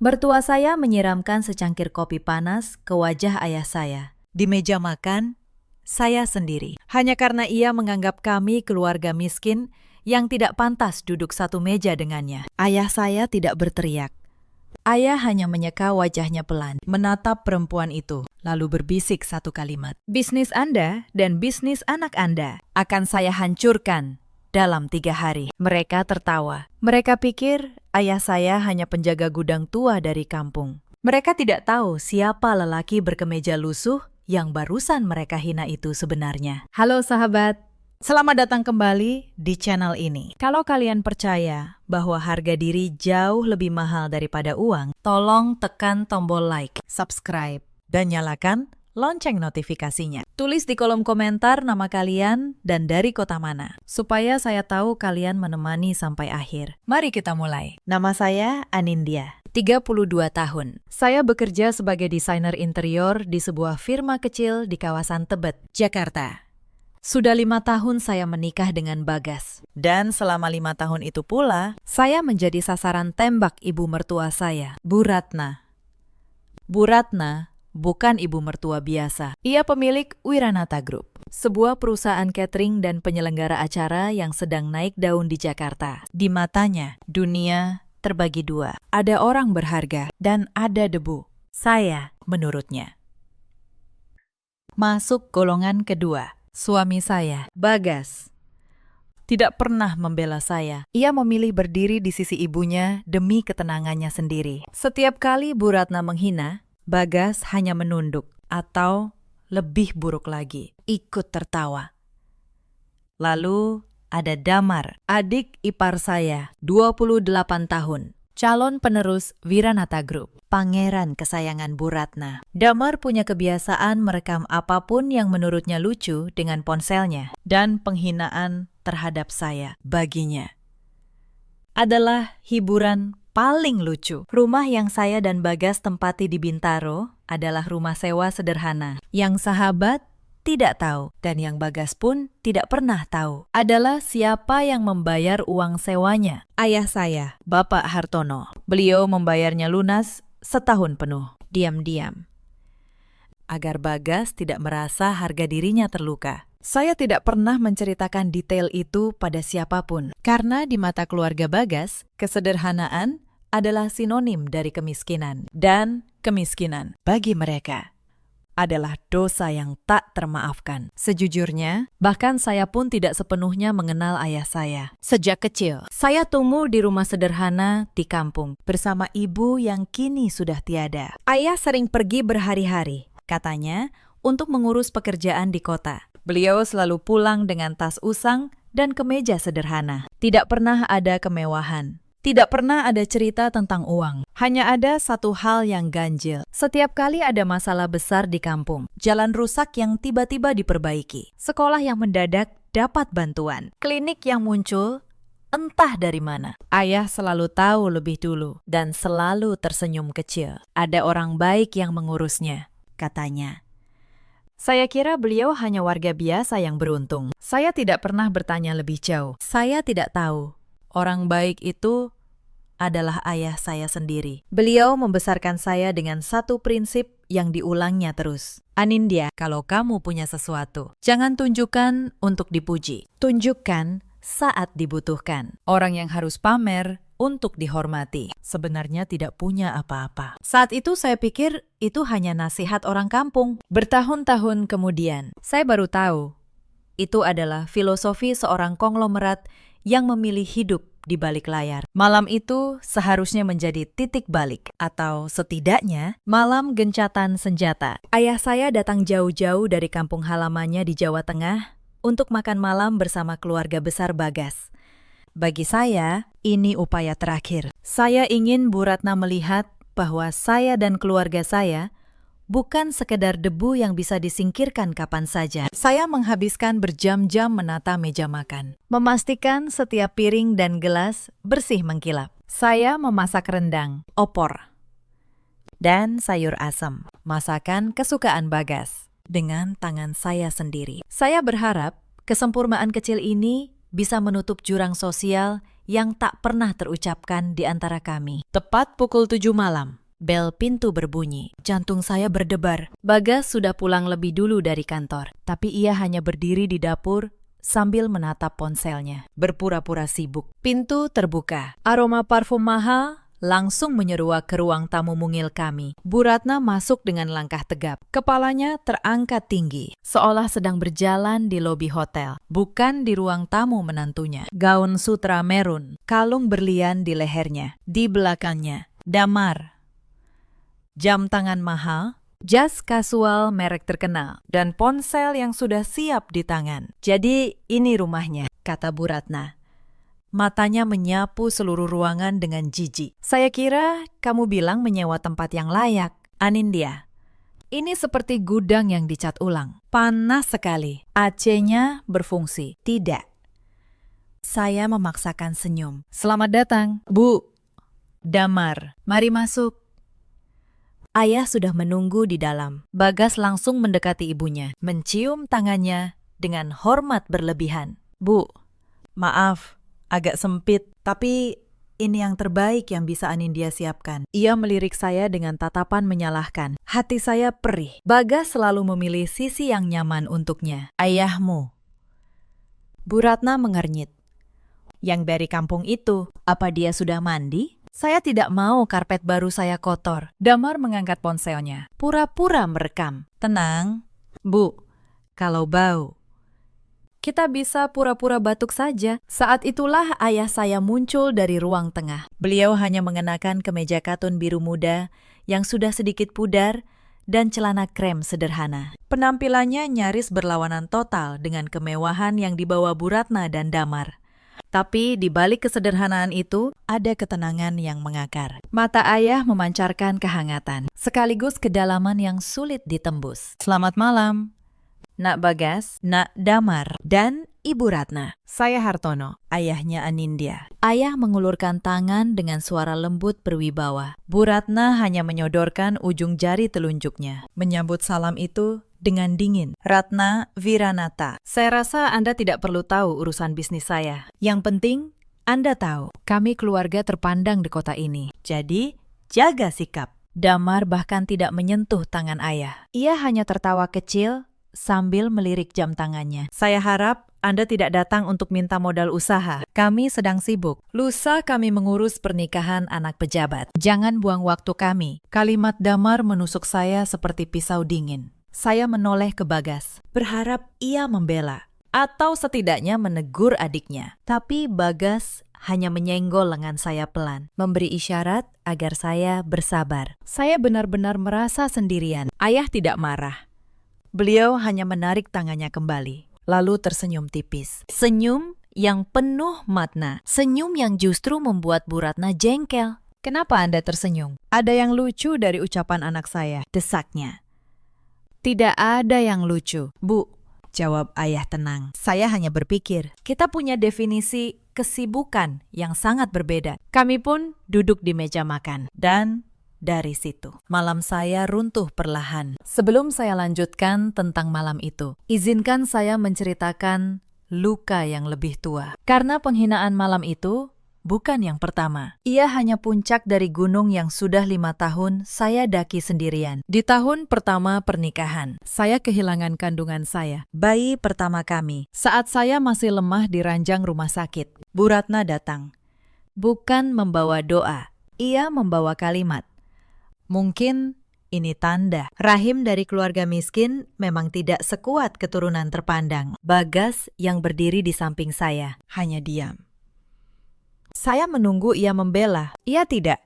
Mertua saya menyiramkan secangkir kopi panas ke wajah ayah saya. Di meja makan, saya sendiri. Hanya karena ia menganggap kami keluarga miskin yang tidak pantas duduk satu meja dengannya. Ayah saya tidak berteriak. Ayah hanya menyeka wajahnya pelan, menatap perempuan itu, lalu berbisik satu kalimat. Bisnis Anda dan bisnis anak Anda akan saya hancurkan dalam 3 hari. Mereka tertawa. Mereka pikir ayah saya hanya penjaga gudang tua dari kampung. Mereka tidak tahu siapa lelaki berkemeja lusuh yang barusan mereka hina itu sebenarnya. Halo sahabat. Selamat datang kembali di channel ini. Kalau kalian percaya bahwa harga diri jauh lebih mahal daripada uang, tolong tekan tombol like, subscribe, dan nyalakan lonceng notifikasinya. Tulis di kolom komentar nama kalian dan dari kota mana, supaya saya tahu kalian menemani sampai akhir. Mari kita mulai. Nama saya Anindya, 32 tahun. Saya bekerja sebagai desainer interior di sebuah firma kecil di kawasan Tebet, Jakarta. Sudah 5 tahun saya menikah dengan Bagas. Dan selama 5 tahun itu pula, saya menjadi sasaran tembak ibu mertua saya, Bu Ratna. Bu Ratna bukan ibu mertua biasa. Ia pemilik Wiranata Group, sebuah perusahaan catering dan penyelenggara acara yang sedang naik daun di Jakarta. Di matanya, dunia terbagi 2. Ada orang berharga dan ada debu. Saya, menurutnya, masuk golongan kedua. Suami saya, Bagas, tidak pernah membela saya. Ia memilih berdiri di sisi ibunya demi ketenangannya sendiri. Setiap kali Bu Ratna menghina, Bagas hanya menunduk atau lebih buruk lagi, ikut tertawa. Lalu ada Damar, adik ipar saya, 28 tahun. Calon penerus Wiranata Group, pangeran kesayangan Bu Ratna. Damar punya kebiasaan merekam apapun yang menurutnya lucu dengan ponselnya, dan penghinaan terhadap saya, baginya, adalah hiburan paling lucu. Rumah yang saya dan Bagas tempati di Bintaro adalah rumah sewa sederhana, yang sahabat tidak tahu, dan yang Bagas pun tidak pernah tahu, adalah siapa yang membayar uang sewanya. Ayah saya, Bapak Hartono. Beliau membayarnya lunas setahun penuh, diam-diam, agar Bagas tidak merasa harga dirinya terluka. Saya tidak pernah menceritakan detail itu pada siapapun, karena di mata keluarga Bagas, kesederhanaan adalah sinonim dari kemiskinan, dan kemiskinan bagi mereka adalah dosa yang tak termaafkan. Sejujurnya, bahkan saya pun tidak sepenuhnya mengenal ayah saya. Sejak kecil, saya tumbuh di rumah sederhana di kampung bersama ibu yang kini sudah tiada. Ayah sering pergi berhari-hari, katanya, untuk mengurus pekerjaan di kota. Beliau selalu pulang dengan tas usang dan kemeja sederhana. Tidak pernah ada kemewahan. Tidak pernah ada cerita tentang uang. Hanya ada satu hal yang ganjil. Setiap kali ada masalah besar di kampung, jalan rusak yang tiba-tiba diperbaiki, sekolah yang mendadak dapat bantuan, klinik yang muncul entah dari mana, ayah selalu tahu lebih dulu dan selalu tersenyum kecil. Ada orang baik yang mengurusnya, katanya. Saya kira beliau hanya warga biasa yang beruntung. Saya tidak pernah bertanya lebih jauh. Saya tidak tahu orang baik itu adalah ayah saya sendiri. Beliau membesarkan saya dengan satu prinsip yang diulangnya terus. Anindya, kalau kamu punya sesuatu, jangan tunjukkan untuk dipuji. Tunjukkan saat dibutuhkan. Orang yang harus pamer untuk dihormati sebenarnya tidak punya apa-apa. Saat itu saya pikir itu hanya nasihat orang kampung. Bertahun-tahun kemudian, saya baru tahu itu adalah filosofi seorang konglomerat yang memilih hidup di balik layar. Malam itu seharusnya menjadi titik balik, atau setidaknya malam gencatan senjata. Ayah saya datang jauh-jauh dari kampung halamannya di Jawa Tengah untuk makan malam bersama keluarga besar Bagas. Bagi saya, ini upaya terakhir. Saya ingin Bu Ratna melihat bahwa saya dan keluarga saya bukan sekedar debu yang bisa disingkirkan kapan saja. Saya menghabiskan berjam-jam menata meja makan, memastikan setiap piring dan gelas bersih mengkilap. Saya memasak rendang, opor, dan sayur asam, masakan kesukaan Bagas, dengan tangan saya sendiri. Saya berharap kesempurnaan kecil ini bisa menutup jurang sosial yang tak pernah terucapkan di antara kami. Tepat pukul 7 malam, bel pintu berbunyi. Jantung saya berdebar. Bagas sudah pulang lebih dulu dari kantor, tapi ia hanya berdiri di dapur sambil menatap ponselnya, berpura-pura sibuk. Pintu terbuka. Aroma parfum mahal langsung menyeruak ke ruang tamu mungil kami. Bu Ratna masuk dengan langkah tegap. Kepalanya terangkat tinggi, seolah sedang berjalan di lobi hotel, bukan di ruang tamu menantunya. Gaun sutra merun, kalung berlian di lehernya. Di belakangnya, damar. Jam tangan mahal, jas kasual merek terkenal, dan ponsel yang sudah siap di tangan. Jadi ini rumahnya, kata Bu Ratna. Matanya menyapu seluruh ruangan dengan jijik. Saya kira kamu bilang menyewa tempat yang layak, Anindya. Ini seperti gudang yang dicat ulang. Panas sekali. AC-nya berfungsi. Tidak. Saya memaksakan senyum. Selamat datang, Bu. Damar, mari masuk. Ayah sudah menunggu di dalam. Bagas langsung mendekati ibunya, mencium tangannya dengan hormat berlebihan. Bu, maaf. Agak sempit, tapi ini yang terbaik yang bisa Anindya siapkan. Ia melirik saya dengan tatapan menyalahkan. Hati saya perih. Bagas selalu memilih sisi yang nyaman untuknya. Ayahmu. Bu Ratna mengernyit. Yang dari kampung itu, apa dia sudah mandi? Saya tidak mau karpet baru saya kotor. Damar mengangkat ponselnya. Pura-pura merekam. Tenang, Bu. Kalau bau, kita bisa pura-pura batuk saja. Saat itulah ayah saya muncul dari ruang tengah. Beliau hanya mengenakan kemeja katun biru muda yang sudah sedikit pudar dan celana krem sederhana. Penampilannya nyaris berlawanan total dengan kemewahan yang dibawa Bu Ratna dan Damar. Tapi di balik kesederhanaan itu, ada ketenangan yang mengakar. Mata ayah memancarkan kehangatan, sekaligus kedalaman yang sulit ditembus. Selamat malam, Nak Bagas, Nak Damar, dan Ibu Ratna. Saya Hartono, ayahnya Anindya. Ayah mengulurkan tangan dengan suara lembut berwibawa. Bu Ratna hanya menyodorkan ujung jari telunjuknya. Menyambut salam itu dengan dingin. Ratna Wiranata, saya rasa Anda tidak perlu tahu urusan bisnis saya. Yang penting, Anda tahu, kami keluarga terpandang di kota ini. Jadi, jaga sikap. Damar bahkan tidak menyentuh tangan ayah. Ia hanya tertawa kecil sambil melirik jam tangannya. Saya harap Anda tidak datang untuk minta modal usaha. Kami sedang sibuk. Lusa kami mengurus pernikahan anak pejabat. Jangan buang waktu kami. Kalimat Damar menusuk saya seperti pisau dingin. Saya menoleh ke Bagas, berharap ia membela, atau setidaknya menegur adiknya. Tapi Bagas hanya menyenggol lengan saya pelan, memberi isyarat agar saya bersabar. Saya benar-benar merasa sendirian. Ayah tidak marah. Beliau hanya menarik tangannya kembali, lalu tersenyum tipis. Senyum yang penuh makna. Senyum yang justru membuat Bu Ratna jengkel. Kenapa Anda tersenyum? Ada yang lucu dari ucapan anak saya, desaknya. Tidak ada yang lucu, Bu, jawab ayah tenang. Saya hanya berpikir, kita punya definisi kesibukan yang sangat berbeda. Kami pun duduk di meja makan. Dan dari situ, malam saya runtuh perlahan. Sebelum saya lanjutkan tentang malam itu, izinkan saya menceritakan luka yang lebih tua. Karena penghinaan malam itu bukan yang pertama. Ia hanya puncak dari gunung yang sudah 5 tahun saya daki sendirian. Di tahun pertama pernikahan, saya kehilangan kandungan saya, bayi pertama kami. Saat saya masih lemah di ranjang rumah sakit, Bu Ratna datang. Bukan membawa doa, ia membawa kalimat. Mungkin ini tanda. Rahim dari keluarga miskin memang tidak sekuat keturunan terpandang. Bagas yang berdiri di samping saya hanya diam. Saya menunggu ia membela. Ia tidak.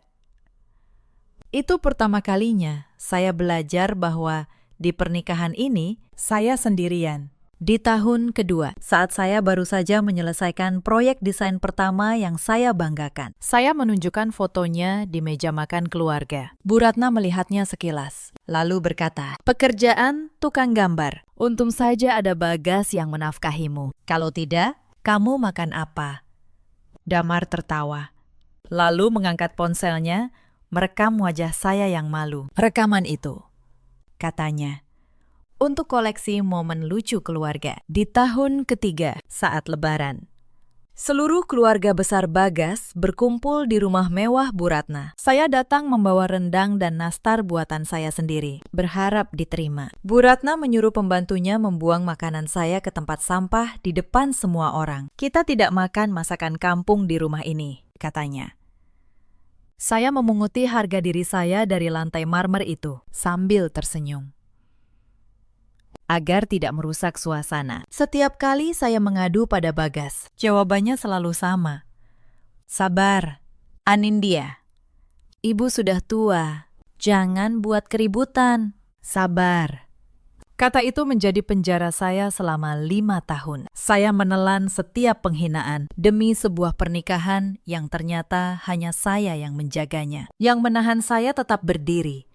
Itu pertama kalinya saya belajar bahwa di pernikahan ini saya sendirian. Di tahun kedua, saat saya baru saja menyelesaikan proyek desain pertama yang saya banggakan, saya menunjukkan fotonya di meja makan keluarga. Bu Ratna melihatnya sekilas, lalu berkata, "Pekerjaan tukang gambar. Untung saja ada Bagas yang menafkahimu. Kalau tidak, kamu makan apa?" Damar tertawa, lalu mengangkat ponselnya, merekam wajah saya yang malu. Rekaman itu, katanya, untuk koleksi momen lucu keluarga di tahun ketiga saat Lebaran. Seluruh keluarga besar Bagas berkumpul di rumah mewah Bu Ratna. Saya datang membawa rendang dan nastar buatan saya sendiri, berharap diterima. Bu Ratna menyuruh pembantunya membuang makanan saya ke tempat sampah di depan semua orang. Kita tidak makan masakan kampung di rumah ini, katanya. Saya memunguti harga diri saya dari lantai marmer itu, sambil tersenyum. Agar tidak merusak suasana. Setiap kali saya mengadu pada Bagas, jawabannya selalu sama. Sabar, Anindya. Ibu sudah tua, jangan buat keributan. Sabar. Kata itu menjadi penjara saya selama 5 tahun. Saya menelan setiap penghinaan demi sebuah pernikahan yang ternyata hanya saya yang menjaganya. Yang menahan saya tetap berdiri.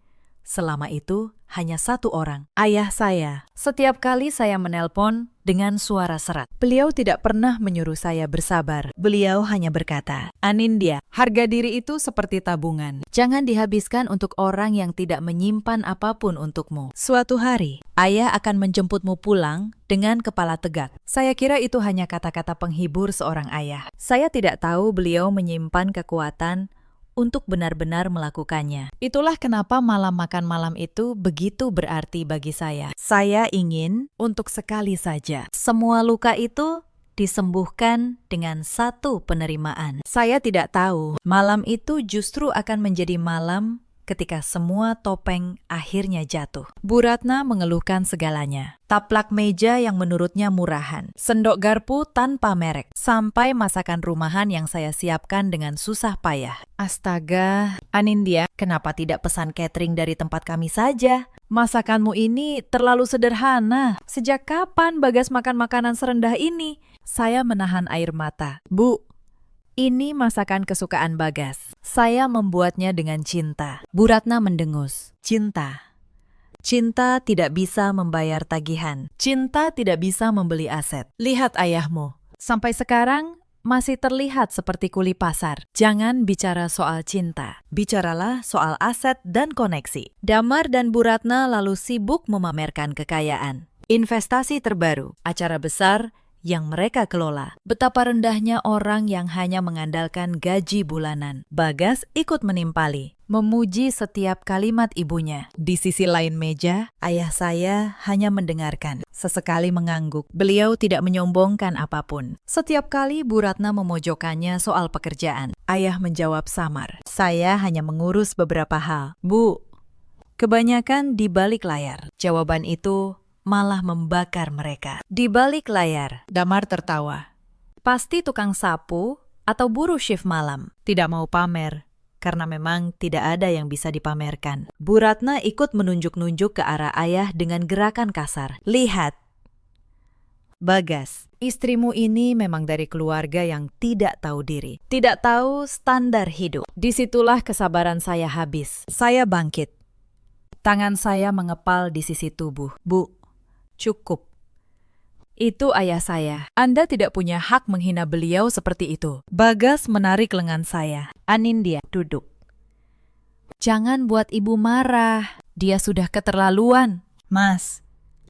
Selama itu, hanya satu orang, ayah saya. Setiap kali saya menelpon dengan suara serak. Beliau tidak pernah menyuruh saya bersabar. Beliau hanya berkata, Anindya, harga diri itu seperti tabungan. Jangan dihabiskan untuk orang yang tidak menyimpan apapun untukmu. Suatu hari, ayah akan menjemputmu pulang dengan kepala tegak. Saya kira itu hanya kata-kata penghibur seorang ayah. Saya tidak tahu beliau menyimpan kekuatan untuk benar-benar melakukannya. Itulah kenapa malam makan malam itu begitu berarti bagi saya. Saya ingin untuk sekali saja semua luka itu disembuhkan dengan satu penerimaan. Saya tidak tahu malam itu justru akan menjadi malam ketika semua topeng akhirnya jatuh. Bu Ratna mengeluhkan segalanya. Taplak meja yang menurutnya murahan, sendok garpu tanpa merek, sampai masakan rumahan yang saya siapkan dengan susah payah. Astaga, Anindya, kenapa tidak pesan catering dari tempat kami saja? Masakanmu ini terlalu sederhana. Sejak kapan Bagas makan makanan serendah ini? Saya menahan air mata. Bu, ini masakan kesukaan Bagas. Saya membuatnya dengan cinta. Bu Ratna mendengus. Cinta. Cinta tidak bisa membayar tagihan. Cinta tidak bisa membeli aset. Lihat ayahmu. Sampai sekarang masih terlihat seperti kuli pasar. Jangan bicara soal cinta. Bicaralah soal aset dan koneksi. Damar dan Bu Ratna lalu sibuk memamerkan kekayaan. Investasi terbaru, acara besar yang mereka kelola. Betapa rendahnya orang yang hanya mengandalkan gaji bulanan. Bagas ikut menimpali, memuji setiap kalimat ibunya. Di sisi lain meja, ayah saya hanya mendengarkan, sesekali mengangguk. Beliau tidak menyombongkan apapun. Setiap kali Bu Ratna memojokkannya soal pekerjaan, ayah menjawab samar. Saya hanya mengurus beberapa hal. Bu, kebanyakan di balik layar. Jawaban itu malah membakar mereka. Di balik layar, Damar tertawa. Pasti tukang sapu atau buruh shift malam. Tidak mau pamer, karena memang tidak ada yang bisa dipamerkan. Bu Ratna ikut menunjuk-nunjuk ke arah ayah dengan gerakan kasar. Lihat, Bagas, istrimu ini memang dari keluarga yang tidak tahu diri. Tidak tahu standar hidup. Disitulah kesabaran saya habis. Saya bangkit. Tangan saya mengepal di sisi tubuh. Bu, cukup. Itu ayah saya. Anda tidak punya hak menghina beliau seperti itu. Bagas menarik lengan saya. Anindya, duduk. Jangan buat ibu marah. Dia sudah keterlaluan. Mas,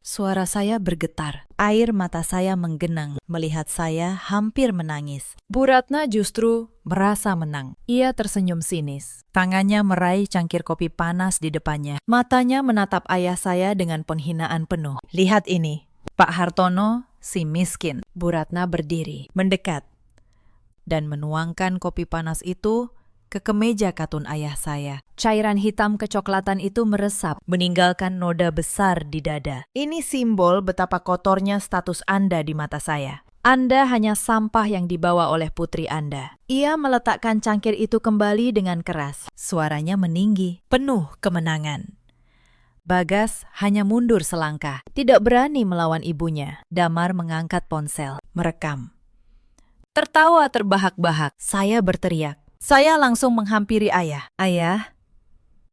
suara saya bergetar. Air mata saya menggenang melihat saya hampir menangis. Bu Ratna justru merasa menang. Ia tersenyum sinis. Tangannya meraih cangkir kopi panas di depannya. Matanya menatap ayah saya dengan penghinaan penuh. Lihat ini, Pak Hartono, si miskin. Bu Ratna berdiri, mendekat, dan menuangkan kopi panas itu ke kemeja katun ayah saya. Cairan hitam kecoklatan itu meresap, meninggalkan noda besar di dada. Ini simbol betapa kotornya status Anda di mata saya. Anda hanya sampah yang dibawa oleh putri Anda. Ia meletakkan cangkir itu kembali dengan keras. Suaranya meninggi, penuh kemenangan. Bagas hanya mundur selangkah, tidak berani melawan ibunya. Damar mengangkat ponsel, merekam. Tertawa terbahak-bahak, saya berteriak. Saya langsung menghampiri ayah. Ayah,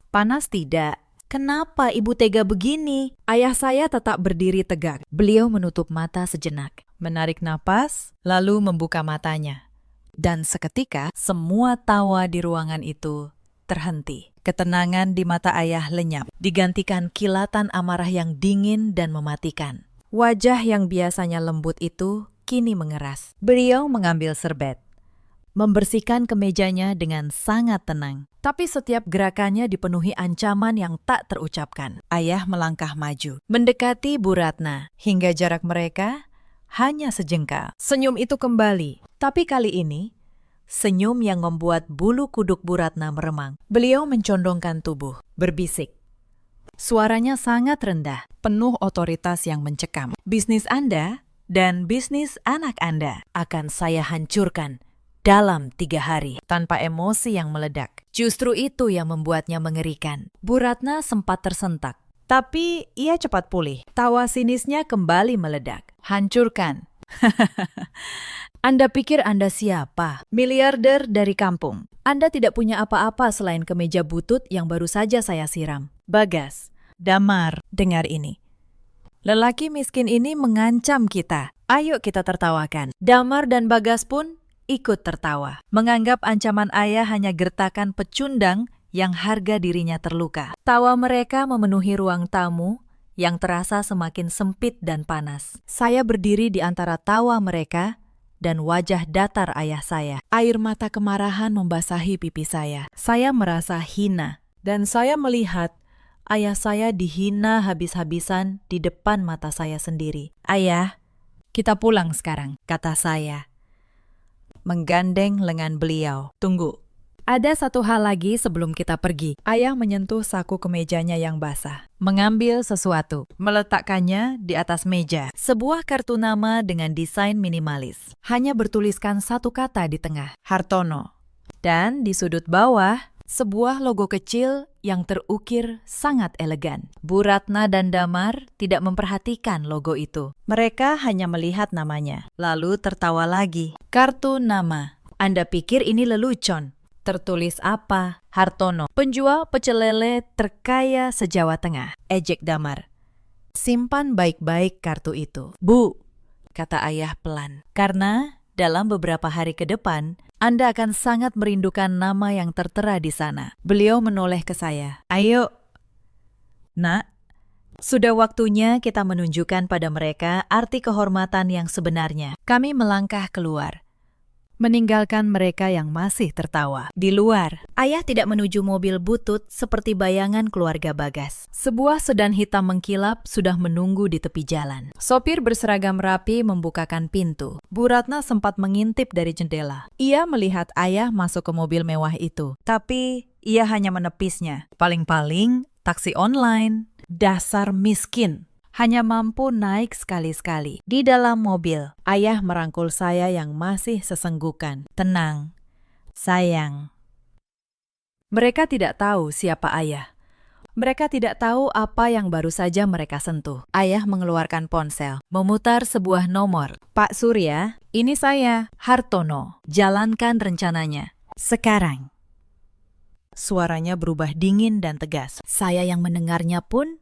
panas tidak? Kenapa ibu tega begini? Ayah saya tetap berdiri tegak. Beliau menutup mata sejenak, menarik napas, lalu membuka matanya. Dan seketika, semua tawa di ruangan itu terhenti. Ketenangan di mata ayah lenyap, digantikan kilatan amarah yang dingin dan mematikan. Wajah yang biasanya lembut itu kini mengeras. Beliau mengambil serbet, membersihkan kemejanya dengan sangat tenang. Tapi setiap gerakannya dipenuhi ancaman yang tak terucapkan. Ayah melangkah maju, mendekati Bu Ratna, hingga jarak mereka hanya sejengkal. Senyum itu kembali, tapi kali ini senyum yang membuat bulu kuduk Bu Ratna meremang. Beliau mencondongkan tubuh, berbisik. Suaranya sangat rendah, penuh otoritas yang mencekam. Bisnis Anda dan bisnis anak Anda akan saya hancurkan dalam 3 hari, tanpa emosi yang meledak. Justru itu yang membuatnya mengerikan. Bu Ratna sempat tersentak, tapi ia cepat pulih. Tawa sinisnya kembali meledak. Hancurkan. Anda pikir Anda siapa? Miliarder dari kampung. Anda tidak punya apa-apa selain kemeja butut yang baru saja saya siram. Bagas, Damar, dengar ini. Lelaki miskin ini mengancam kita. Ayo kita tertawakan. Damar dan Bagas pun ikut tertawa, menganggap ancaman ayah hanya gertakan pecundang yang harga dirinya terluka. Tawa mereka memenuhi ruang tamu yang terasa semakin sempit dan panas. Saya berdiri di antara tawa mereka dan wajah datar ayah saya. Air mata kemarahan membasahi pipi saya. Saya merasa hina, dan saya melihat ayah saya dihina habis-habisan di depan mata saya sendiri. Ayah, kita pulang sekarang, kata saya, menggandeng lengan beliau. Tunggu. Ada satu hal lagi sebelum kita pergi. Ayah menyentuh saku kemejanya yang basah, mengambil sesuatu, meletakkannya di atas meja. Sebuah kartu nama dengan desain minimalis. Hanya bertuliskan satu kata di tengah, Hartono. Dan di sudut bawah, sebuah logo kecil yang terukir sangat elegan. Bu Ratna dan Damar tidak memperhatikan logo itu. Mereka hanya melihat namanya, lalu tertawa lagi. Kartu nama. Anda pikir ini lelucon? Tertulis apa? Hartono, penjual pecel lele terkaya se-Jawa Tengah. Ejek Damar. Simpan baik-baik kartu itu. Bu, kata ayah pelan. Karena dalam beberapa hari ke depan, Anda akan sangat merindukan nama yang tertera di sana. Beliau menoleh ke saya. Ayo, Nak. Sudah waktunya kita menunjukkan pada mereka arti kehormatan yang sebenarnya. Kami melangkah keluar, meninggalkan mereka yang masih tertawa. Di luar, ayah tidak menuju mobil butut seperti bayangan keluarga Bagas. Sebuah sedan hitam mengkilap sudah menunggu di tepi jalan. Sopir berseragam rapi membukakan pintu. Bu Ratna sempat mengintip dari jendela. Ia melihat ayah masuk ke mobil mewah itu, tapi ia hanya menepisnya. Paling-paling taksi online. Dasar miskin. Hanya mampu naik sekali-sekali. Di dalam mobil, ayah merangkul saya yang masih sesenggukan. Tenang, sayang. Mereka tidak tahu siapa ayah. Mereka tidak tahu apa yang baru saja mereka sentuh. Ayah mengeluarkan ponsel, memutar sebuah nomor. Pak Surya, ini saya, Hartono. Jalankan rencananya. Sekarang. Suaranya berubah dingin dan tegas. Saya yang mendengarnya pun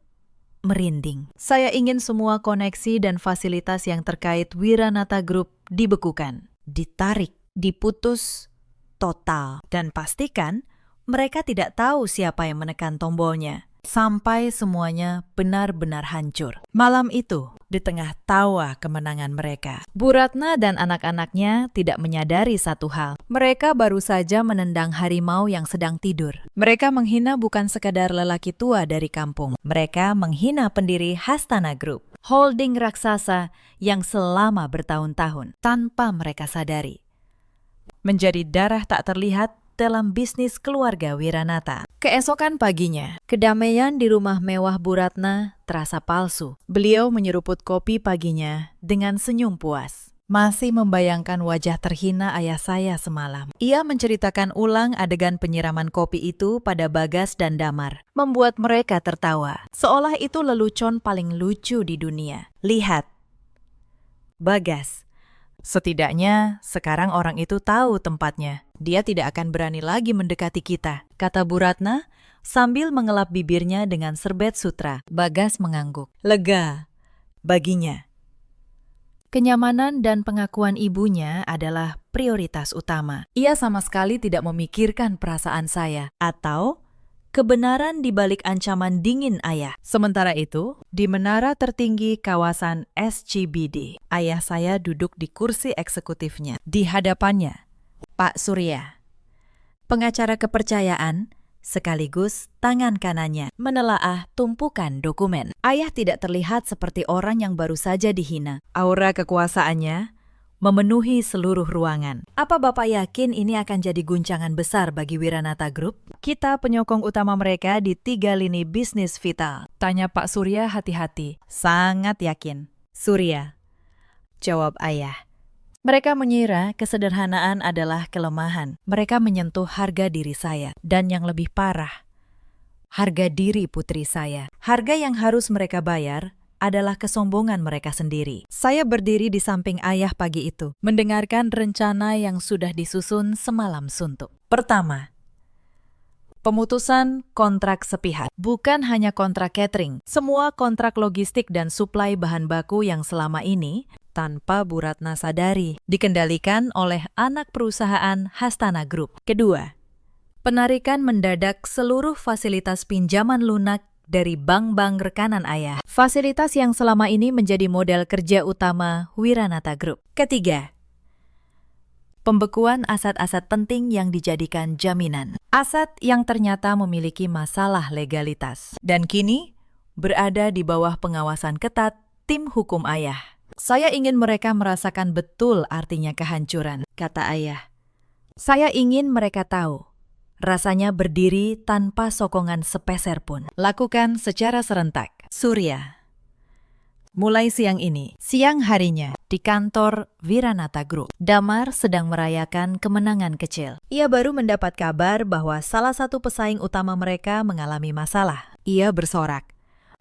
merinding. Saya ingin semua koneksi dan fasilitas yang terkait Wiranata Group dibekukan, ditarik, diputus total. Dan pastikan mereka tidak tahu siapa yang menekan tombolnya, sampai semuanya benar-benar hancur. Malam itu, di tengah tawa kemenangan mereka, Bu Ratna dan anak-anaknya tidak menyadari satu hal. Mereka baru saja menendang harimau yang sedang tidur. Mereka menghina bukan sekadar lelaki tua dari kampung. Mereka menghina pendiri Hastana Group, holding raksasa yang selama bertahun-tahun, tanpa mereka sadari, menjadi darah tak terlihat dalam bisnis keluarga Wiranata. Keesokan paginya, kedamaian di rumah mewah Bu Ratna terasa palsu. Beliau menyeruput kopi paginya dengan senyum puas. Masih membayangkan wajah terhina ayah saya semalam. Ia menceritakan ulang adegan penyiraman kopi itu pada Bagas dan Damar, membuat mereka tertawa. Seolah itu lelucon paling lucu di dunia. Lihat, Bagas. Setidaknya sekarang orang itu tahu tempatnya. Dia tidak akan berani lagi mendekati kita, kata Bu Ratna sambil mengelap bibirnya dengan serbet sutra. Bagas mengangguk. Lega baginya. Kenyamanan dan pengakuan ibunya adalah prioritas utama. Ia sama sekali tidak memikirkan perasaan saya atau kebenaran di balik ancaman dingin ayah. Sementara itu, di menara tertinggi kawasan SCBD, ayah saya duduk di kursi eksekutifnya. Di hadapannya, Pak Surya, pengacara kepercayaan, sekaligus tangan kanannya menelaah tumpukan dokumen. Ayah tidak terlihat seperti orang yang baru saja dihina. Aura kekuasaannya memenuhi seluruh ruangan. Apa Bapak yakin ini akan jadi guncangan besar bagi Wiranata Group? Kita penyokong utama mereka di 3 lini bisnis vital. Tanya Pak Surya hati-hati. Sangat yakin. Surya, jawab ayah. Mereka mengira kesederhanaan adalah kelemahan. Mereka menyentuh harga diri saya. Dan yang lebih parah, harga diri putri saya. Harga yang harus mereka bayar adalah kesombongan mereka sendiri. Saya berdiri di samping ayah pagi itu, mendengarkan rencana yang sudah disusun semalam suntuk. Pertama, pemutusan kontrak sepihak. Bukan hanya kontrak catering, semua kontrak logistik dan suplai bahan baku yang selama ini, tanpa Bu Ratna sadari, dikendalikan oleh anak perusahaan Hastana Group. Kedua, penarikan mendadak seluruh fasilitas pinjaman lunak dari bank-bank rekanan ayah. Fasilitas yang selama ini menjadi modal kerja utama Wiranata Group. Ketiga, pembekuan aset-aset penting yang dijadikan jaminan. Aset yang ternyata memiliki masalah legalitas. Dan kini berada di bawah pengawasan ketat tim hukum ayah. Saya ingin mereka merasakan betul artinya kehancuran, kata ayah. Saya ingin mereka tahu rasanya berdiri tanpa sokongan sepeser pun. Lakukan secara serentak. Surya, mulai siang ini, siang harinya, di kantor Wiranata Group, Damar sedang merayakan kemenangan kecil. Ia baru mendapat kabar bahwa salah satu pesaing utama mereka mengalami masalah. Ia bersorak,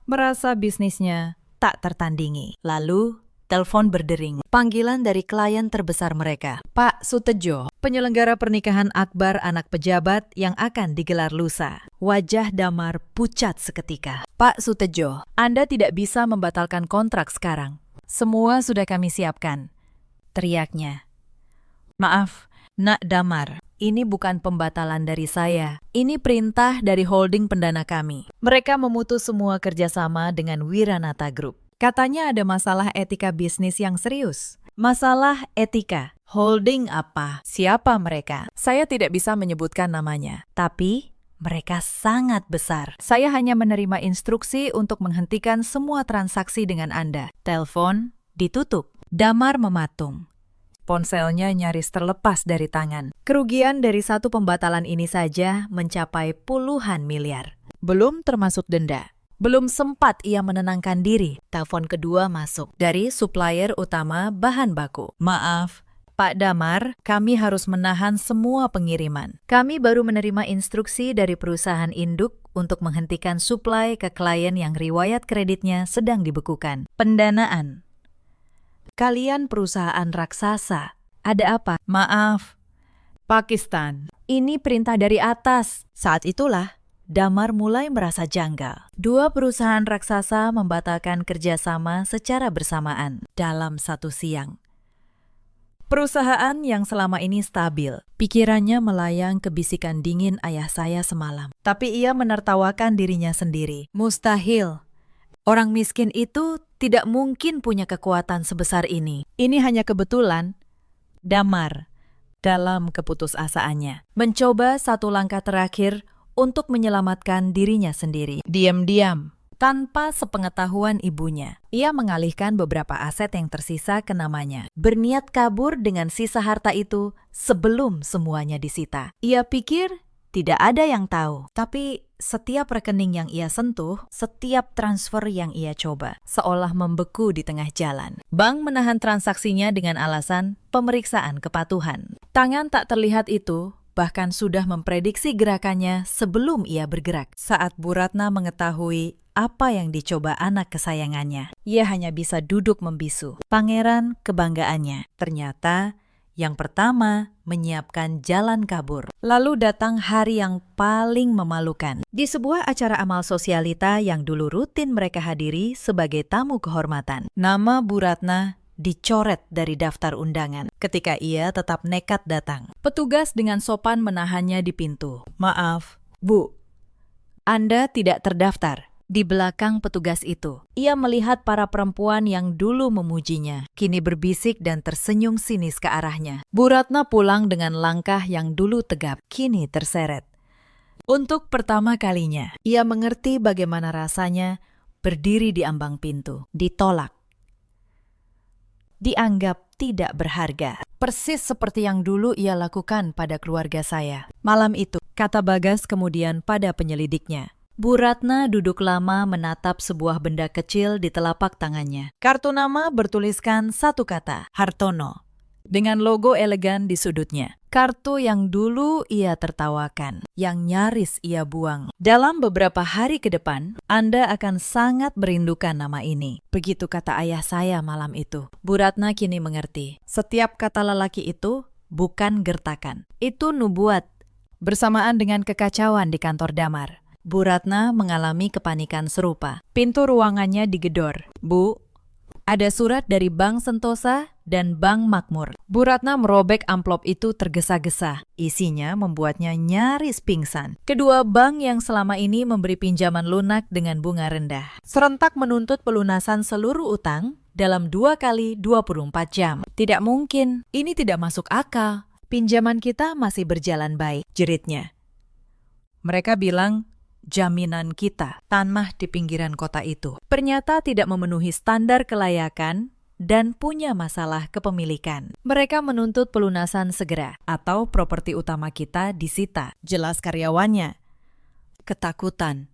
merasa bisnisnya tak tertandingi. Lalu, telepon berdering. Panggilan dari klien terbesar mereka, Pak Sutejo, penyelenggara pernikahan akbar anak pejabat yang akan digelar lusa. Wajah Damar pucat seketika. Pak Sutejo, Anda tidak bisa membatalkan kontrak sekarang. Semua sudah kami siapkan, teriaknya. Maaf, Nak Damar, ini bukan pembatalan dari saya. Ini perintah dari holding pendana kami. Mereka memutus semua kerjasama dengan Wiranata Group. Katanya ada masalah etika bisnis yang serius. Masalah etika. Holding apa? Siapa mereka? Saya tidak bisa menyebutkan namanya. Tapi mereka sangat besar. Saya hanya menerima instruksi untuk menghentikan semua transaksi dengan Anda. Telepon ditutup. Damar mematung. Ponselnya nyaris terlepas dari tangan. Kerugian dari satu pembatalan ini saja mencapai puluhan miliar. Belum termasuk denda. Belum sempat ia menenangkan diri, telepon kedua masuk dari supplier utama bahan baku. Maaf, Pak Damar, kami harus menahan semua pengiriman. Kami baru menerima instruksi dari perusahaan induk untuk menghentikan suplai ke klien yang riwayat kreditnya sedang dibekukan. Pendanaan. Kalian perusahaan raksasa. Ada apa? Maaf, Pakistan. Ini perintah dari atas. Saat itulah Damar mulai merasa janggal. Dua perusahaan raksasa membatalkan kerjasama secara bersamaan dalam satu siang. Perusahaan yang selama ini stabil, pikirannya melayang ke bisikan dingin ayah saya semalam. Tapi ia menertawakan dirinya sendiri. Mustahil. Orang miskin itu tidak mungkin punya kekuatan sebesar ini. Ini hanya kebetulan. Damar, dalam keputusasaannya, mencoba satu langkah terakhir untuk menyelamatkan dirinya sendiri. Diam-diam, tanpa sepengetahuan ibunya, ia mengalihkan beberapa aset yang tersisa ke namanya. Berniat kabur dengan sisa harta itu sebelum semuanya disita. Ia pikir tidak ada yang tahu, tapi setiap rekening yang ia sentuh, setiap transfer yang ia coba, seolah membeku di tengah jalan. Bank menahan transaksinya dengan alasan pemeriksaan kepatuhan. Tangan tak terlihat itu bahkan sudah memprediksi gerakannya sebelum ia bergerak. Saat Bu Ratna mengetahui apa yang dicoba anak kesayangannya, ia hanya bisa duduk membisu. Pangeran kebanggaannya. Ternyata yang pertama menyiapkan jalan kabur. Lalu datang hari yang paling memalukan. Di sebuah acara amal sosialita yang dulu rutin mereka hadiri sebagai tamu kehormatan, nama Bu Ratna dicoret dari daftar undangan ketika ia tetap nekat datang. Petugas dengan sopan menahannya di pintu. Maaf, Bu, Anda tidak terdaftar. Di belakang petugas itu, ia melihat para perempuan yang dulu memujinya, kini berbisik dan tersenyum sinis ke arahnya. Bu Ratna pulang dengan langkah yang dulu tegap, kini terseret. Untuk pertama kalinya, ia mengerti bagaimana rasanya berdiri di ambang pintu, ditolak, dianggap tidak berharga. Persis seperti yang dulu ia lakukan pada keluarga saya. Malam itu, kata Bagas kemudian pada penyelidiknya. Bu Ratna duduk lama menatap sebuah benda kecil di telapak tangannya. Kartu nama bertuliskan satu kata, Hartono, dengan logo elegan di sudutnya. Kartu yang dulu ia tertawakan, yang nyaris ia buang. Dalam beberapa hari ke depan, Anda akan sangat merindukan nama ini. Begitu kata ayah saya malam itu. Bu Ratna kini mengerti. Setiap kata lelaki itu bukan gertakan. Itu nubuat. Bersamaan dengan kekacauan di kantor Damar, Bu Ratna mengalami kepanikan serupa. Pintu ruangannya digedor. Bu, ada surat dari Bank Sentosa dan Bank Makmur. Bu Ratna merobek amplop itu tergesa-gesa. Isinya membuatnya nyaris pingsan. Kedua bank yang selama ini memberi pinjaman lunak dengan bunga rendah serentak menuntut pelunasan seluruh utang dalam 2 kali 24 jam. Tidak mungkin, ini tidak masuk akal. Pinjaman kita masih berjalan baik, jeritnya. Mereka bilang, jaminan kita, tanah di pinggiran kota itu, ternyata tidak memenuhi standar kelayakan dan punya masalah kepemilikan. Mereka menuntut pelunasan segera atau properti utama kita disita, jelas karyawannya. Ketakutan.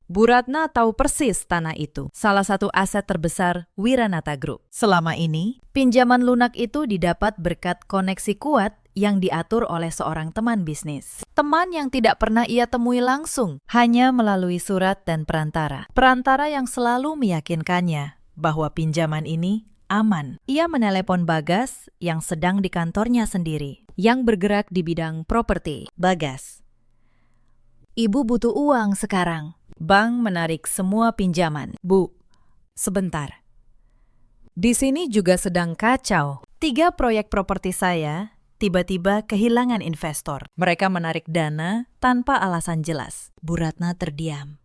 Bu Ratna tahu persis tanah itu, salah satu aset terbesar Wiranata Group. Selama ini, pinjaman lunak itu didapat berkat koneksi kuat yang diatur oleh seorang teman bisnis. Teman yang tidak pernah ia temui langsung, hanya melalui surat dan perantara. Perantara yang selalu meyakinkannya bahwa pinjaman ini aman. Ia menelepon Bagas yang sedang di kantornya sendiri, yang bergerak di bidang properti. Bagas, Ibu butuh uang sekarang. Bank menarik semua pinjaman. Bu, sebentar. Di sini juga sedang kacau. 3 proyek properti saya tiba-tiba kehilangan investor. Mereka menarik dana tanpa alasan jelas. Bu Ratna terdiam.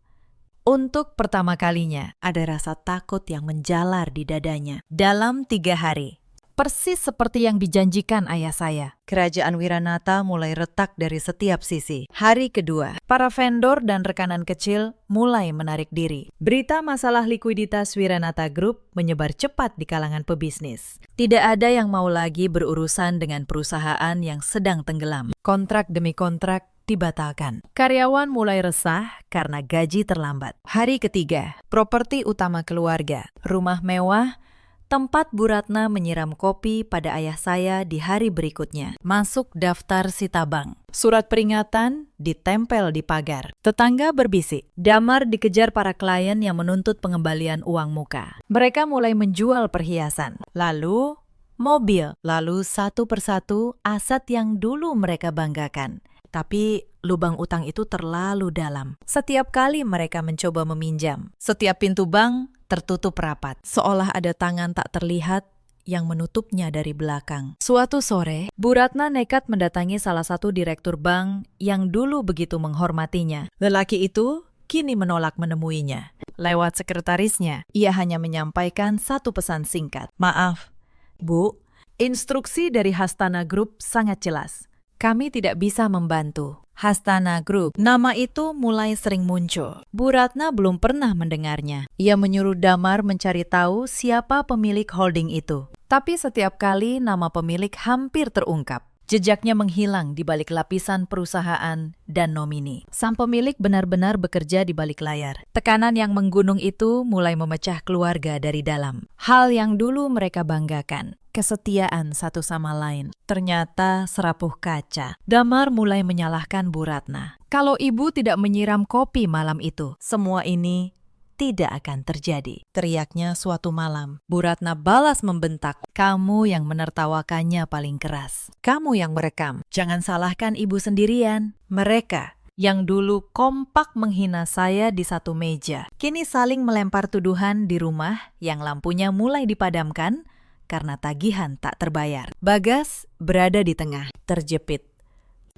Untuk pertama kalinya, ada rasa takut yang menjalar di dadanya. Dalam 3 hari, persis seperti yang dijanjikan ayah saya, kerajaan Wiranata mulai retak dari setiap sisi. Hari kedua, para vendor dan rekanan kecil mulai menarik diri. Berita masalah likuiditas Wiranata Group menyebar cepat di kalangan pebisnis. Tidak ada yang mau lagi berurusan dengan perusahaan yang sedang tenggelam. Kontrak demi kontrak dibatalkan. Karyawan mulai resah karena gaji terlambat. Hari ketiga, properti utama keluarga, rumah mewah, tempat Bu Ratna menyiram kopi pada ayah saya di hari berikutnya, masuk daftar sita bank. Surat peringatan ditempel di pagar. Tetangga berbisik. Damar dikejar para klien yang menuntut pengembalian uang muka. Mereka mulai menjual perhiasan, lalu mobil, lalu satu persatu aset yang dulu mereka banggakan. Tapi lubang utang itu terlalu dalam. Setiap kali mereka mencoba meminjam, setiap pintu bank tertutup rapat, seolah ada tangan tak terlihat yang menutupnya dari belakang. Suatu sore, Bu Ratna nekat mendatangi salah satu direktur bank yang dulu begitu menghormatinya. Lelaki itu kini menolak menemuinya. Lewat sekretarisnya, ia hanya menyampaikan satu pesan singkat. Maaf, Bu, instruksi dari Hastana Group sangat jelas. Kami tidak bisa membantu. Hastana Group, nama itu mulai sering muncul. Bu Ratna belum pernah mendengarnya. Ia menyuruh Damar mencari tahu siapa pemilik holding itu. Tapi setiap kali nama pemilik hampir terungkap. Jejaknya menghilang di balik lapisan perusahaan dan nomini. Sang pemilik benar-benar bekerja di balik layar. Tekanan yang menggunung itu mulai memecah keluarga dari dalam. Hal yang dulu mereka banggakan, kesetiaan satu sama lain, ternyata serapuh kaca. Damar mulai menyalahkan Bu Ratna. Kalau ibu tidak menyiram kopi malam itu, semua ini tidak akan terjadi. Teriaknya suatu malam. Bu Ratna balas membentak. Kamu yang menertawakannya paling keras. Kamu yang merekam. Jangan salahkan ibu sendirian. Mereka yang dulu kompak menghina saya di satu meja, kini saling melempar tuduhan di rumah yang lampunya mulai dipadamkan karena tagihan tak terbayar. Bagas berada di tengah, terjepit.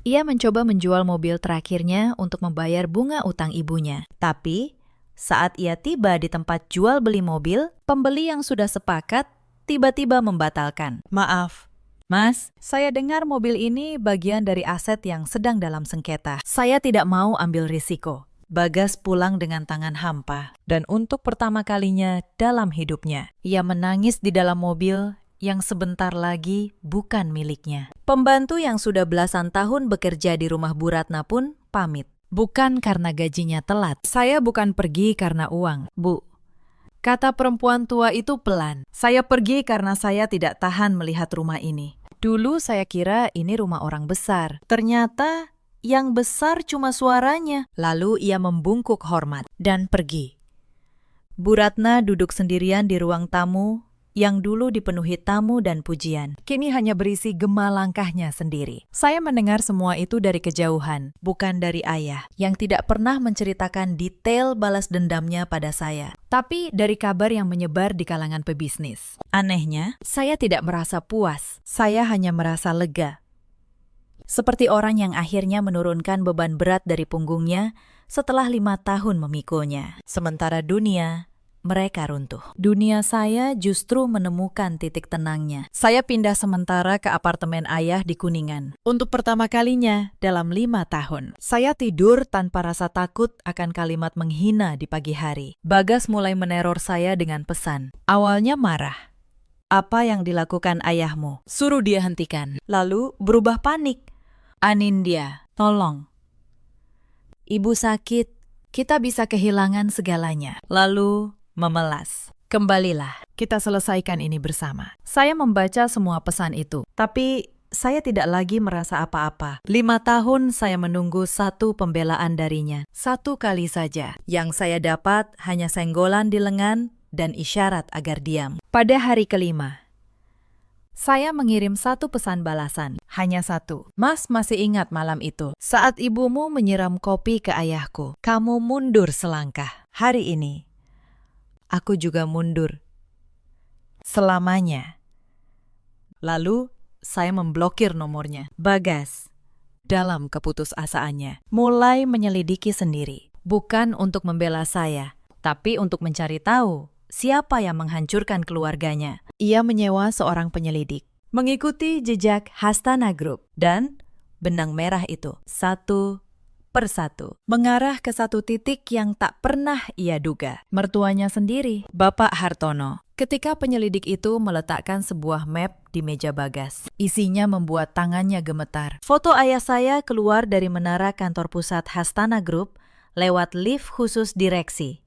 Ia mencoba menjual mobil terakhirnya untuk membayar bunga utang ibunya. Tapi, saat ia tiba di tempat jual beli mobil, pembeli yang sudah sepakat tiba-tiba membatalkan. "Maaf, Mas, saya dengar mobil ini bagian dari aset yang sedang dalam sengketa. Saya tidak mau ambil risiko." Bagas pulang dengan tangan hampa. Dan untuk pertama kalinya dalam hidupnya, ia menangis di dalam mobil yang sebentar lagi bukan miliknya. Pembantu yang sudah belasan tahun bekerja di rumah Bu Ratna pun pamit. "Bukan karena gajinya telat. Saya bukan pergi karena uang, Bu," kata perempuan tua itu pelan. "Saya pergi karena saya tidak tahan melihat rumah ini. Dulu saya kira ini rumah orang besar. Ternyata yang besar cuma suaranya." Lalu ia membungkuk hormat dan pergi. Bu Ratna duduk sendirian di ruang tamu yang dulu dipenuhi tamu dan pujian. Kini hanya berisi gema langkahnya sendiri. Saya mendengar semua itu dari kejauhan, bukan dari ayah, yang tidak pernah menceritakan detail balas dendamnya pada saya, tapi dari kabar yang menyebar di kalangan pebisnis. Anehnya, saya tidak merasa puas. Saya hanya merasa lega. Seperti orang yang akhirnya menurunkan beban berat dari punggungnya setelah 5 tahun memikulnya. Sementara dunia, mereka runtuh. Dunia saya justru menemukan titik tenangnya. Saya pindah sementara ke apartemen ayah di Kuningan. Untuk pertama kalinya dalam 5 tahun. Saya tidur tanpa rasa takut akan kalimat menghina di pagi hari. Bagas mulai meneror saya dengan pesan. Awalnya marah. "Apa yang dilakukan ayahmu? Suruh dia hentikan." Lalu berubah panik. "Anindya, tolong. Ibu sakit, kita bisa kehilangan segalanya." Lalu memelas. "Kembalilah, kita selesaikan ini bersama." Saya membaca semua pesan itu, tapi saya tidak lagi merasa apa-apa. 5 tahun saya menunggu satu pembelaan darinya. Satu kali saja. Yang saya dapat hanya senggolan di lengan dan isyarat agar diam. Pada hari kelima, saya mengirim satu pesan balasan, hanya satu. "Mas masih ingat malam itu, saat ibumu menyiram kopi ke ayahku. Kamu mundur selangkah. Hari ini, aku juga mundur. Selamanya." Lalu, saya memblokir nomornya. Bagas, dalam keputusasaannya, mulai menyelidiki sendiri. Bukan untuk membela saya, tapi untuk mencari tahu siapa yang menghancurkan keluarganya. Ia menyewa seorang penyelidik, mengikuti jejak Hastana Group, dan benang merah itu satu persatu mengarah ke satu titik yang tak pernah ia duga. Mertuanya sendiri, Bapak Hartono. Ketika penyelidik itu meletakkan sebuah map di meja Bagas, isinya membuat tangannya gemetar. Foto ayah saya keluar dari menara kantor pusat Hastana Group lewat lift khusus direksi.